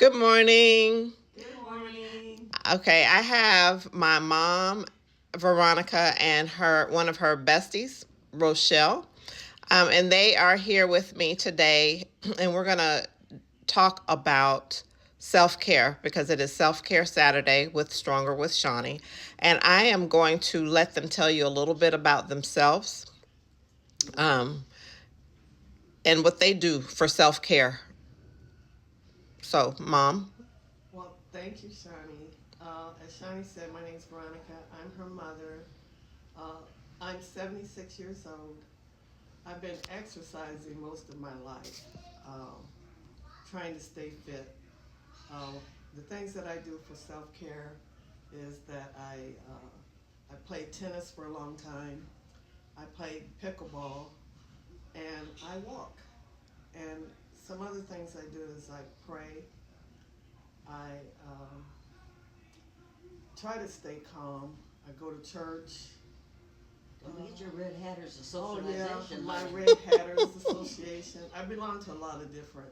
Good morning. Good morning. Okay, I have my mom, Veronica, and her one of her besties, Rochelle, and they are here with me today, and we're gonna talk about self care because it is Self Care Saturday with Stronger with Shawnee, and I am going to let them tell you a little bit about themselves, um, and what they do for self care. So, Mom. Well, thank you, Shawnee. As Shawnee said, my name's Veronica. I'm her mother. Uh, I'm 76 years old. I've been exercising most of my life, um, trying to stay fit. Uh, the things that I do for self care is that I played tennis for a long time. I played pickleball, and I walk. And some other things I do is I pray. I try to stay calm. I go to church. Don't forget your Red Hatters Oh yeah, Association, my honey. Red Hatters Association. I belong to a lot of different.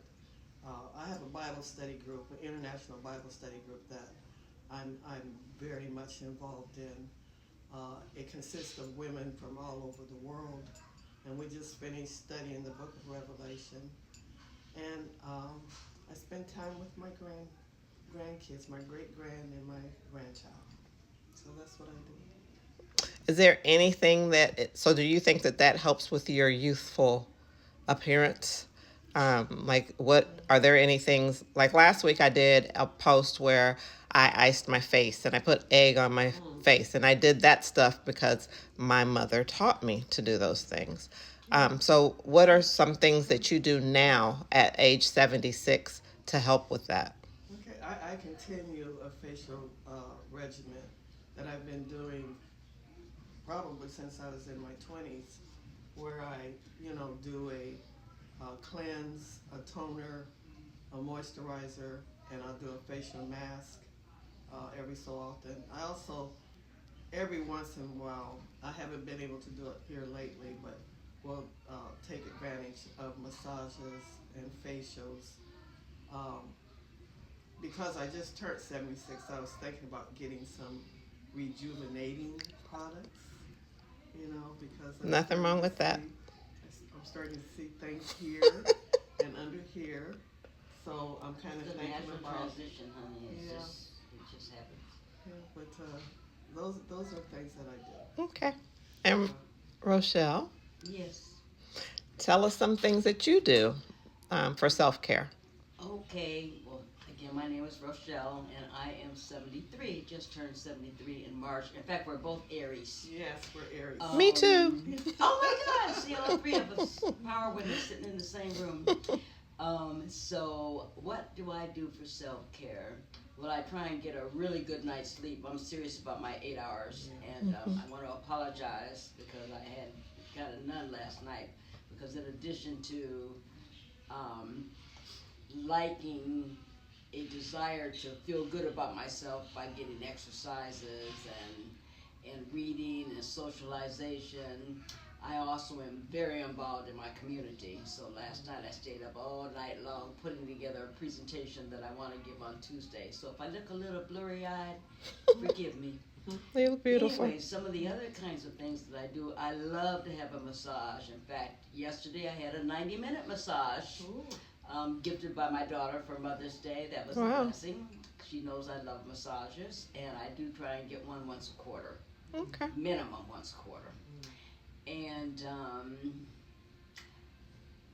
I have a Bible study group, an international Bible study group that I'm very much involved in. It consists of women from all over the world, and we just finished studying the Book of Revelation. And I spend time with my grandkids, my great grand and my grandchild. So that's what I do. Is there anything so do you think that that helps with your youthful appearance? Like, what are there any things like last week I did a post where I iced my face and I put egg on my face, and I did that stuff because my mother taught me to do those things. So, what are some things that you do now at age 76 to help with that? Okay, I continue a facial regimen that I've been doing probably since I was in my 20s, where I do a cleanse, a toner, a moisturizer, and I'll do a facial mask every so often. I also, every once in a while, I haven't been able to do it here lately, but will take advantage of massages and facials. Um, because I just turned 76, I was thinking about getting some rejuvenating products, because I'm Nothing starting wrong to with that. see, I'm starting to see things here and under here. So I'm kind It's of the thinking natural about, transition, honey. yeah, It just happens. yeah, but those are things that I do. Okay. And Uh, Rochelle, Yes. tell us some things that you do for self care. Okay. Well, again, my name is Rochelle, and I am 73. Just turned 73 in March. In fact, we're both Aries. yes, we're Aries. Me too. Oh my God! See, all three of us, power women, sitting in the same room. So what do I do for self care? Well, I try and get a really good night's sleep. I'm serious about my 8 hours, Yeah. and I want to apologize because I had got a none last night. Because in addition to um, liking a desire to feel good about myself by getting exercises and reading and socialization, I also am very involved in my community. So last night I stayed up all night long putting together a presentation that I want to give on Tuesday. So if I look a little blurry eyed, forgive me. You look beautiful. Anyway, some of the other kinds of things that I do, I love to have a massage. In fact, yesterday I had a 90-minute massage Ooh. gifted by my daughter for Mother's Day. That was a Wow. blessing. She knows I love massages, and I do try and get one once a quarter, Okay. minimum once a quarter. And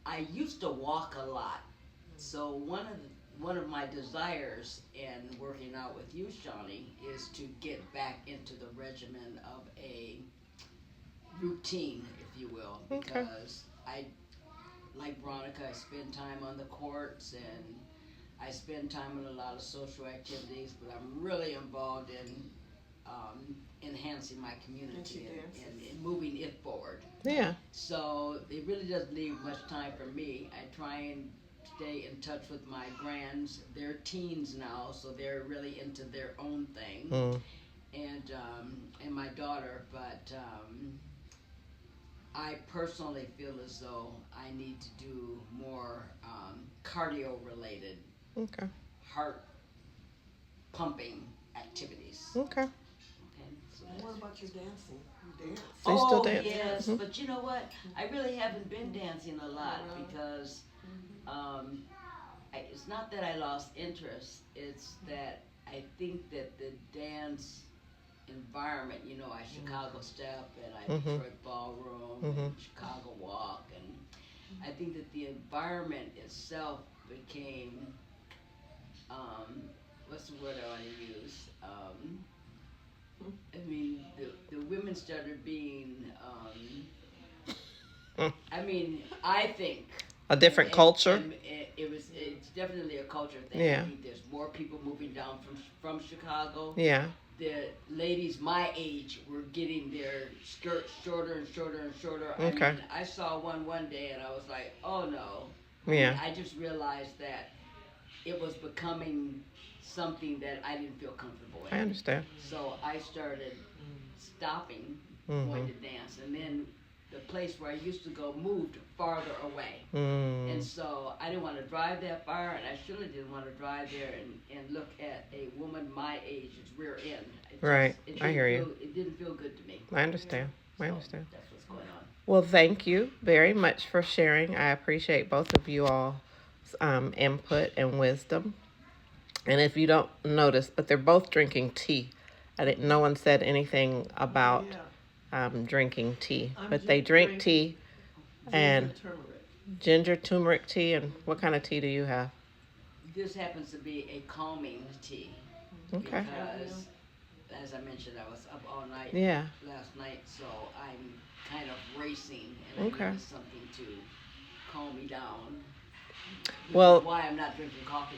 I used to walk a lot, so one of my desires in working out with you, Shawnee, is to get back into the regimen of a routine, if you will, Okay. because I, like Veronica, I spend time on the courts and I spend time in a lot of social activities, but I'm really involved in enhancing my community and moving it forward. Yeah. So it really doesn't leave much time for me. I try and stay in touch with my grands. They're teens now, so they're really into their own thing, Mm. and my daughter. But I personally feel as though I need to do more cardio related, Okay. heart pumping activities. Okay. Okay, so And what that's. about your dancing? You dance. So you still Oh dance? yes, Hmm. but you know what? I really haven't been dancing a lot Oh, really? because Mm-hmm. um, it's not that I lost interest. It's that I think that the dance environment, you know, I Chicago step and I Hmm. Detroit ballroom Hmm. and Chicago walk, and I think that the environment itself became, what's the word I want to use? I mean, the women started being, I mean, I think, A different culture. and it's definitely a culture thing. I Yeah. think there's more people moving down from Chicago. Yeah. The ladies my age were getting their skirts shorter and shorter and shorter. I Okay. mean, I saw one day and I was like, oh no. I mean, Yeah. I just realized that it was becoming something that I didn't feel comfortable I in. understand. So I started stopping going Hmm. to dance, and then the place where I used to go moved farther away. And Mm. so I didn't want to drive that far, and I surely didn't want to drive there and look at a woman my age's rear end. Right. It I didn't hear feel you. it didn't feel good to me. I understand. I So understand. that's what's going on. Well, thank you very much for sharing. I appreciate both of you all input and wisdom. And if you don't notice, but they're both drinking tea. I didn't. No one said anything Oh, about yeah. drinking tea, I'm but they drink drinking tea ginger and turmeric. ginger turmeric tea. And what kind of tea do you have? This happens to be a calming tea Okay. because, as I mentioned, I was up all night Yeah. last night, so I'm kind of racing, and I Okay. needed something to calm me down. Which Well, is why I'm not drinking coffee.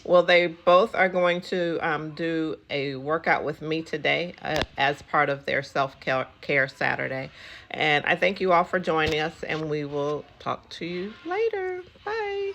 well, they both are going to do a workout with me today as part of their self care Saturday. And I thank you all for joining us, and we will talk to you later. Bye.